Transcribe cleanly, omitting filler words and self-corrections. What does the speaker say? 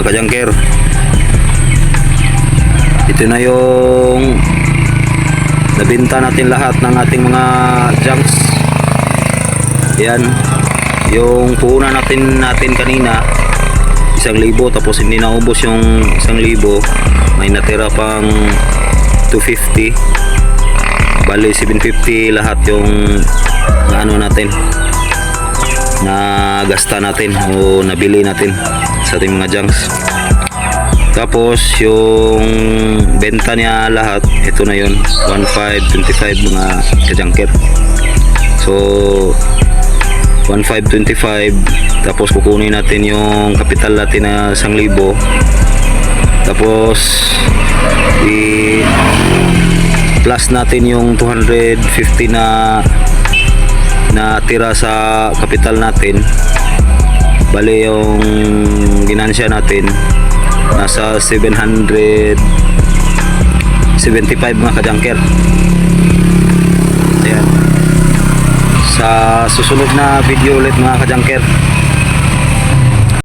mga kajangker. Ito na yung nabenta natin lahat ng ating mga junks. Yan. Yung puhunan natin kanina 1,000, tapos hindi naubos yung 1,000. May natira pang 250. Bali 750 lahat yung ano natin na gasta natin o nabili natin sa ating mga junks. Tapos yung benta niya lahat, ito na yun, 1,525 mga kajangker. So 1,525, tapos kukunin natin yung kapital natin na 1,000. Tapos plus natin yung 250 na tira sa kapital natin. Bali yung ginansya natin nasa 775 mga kajangker. Ayan. Sa susunod na video ulit mga kajangker,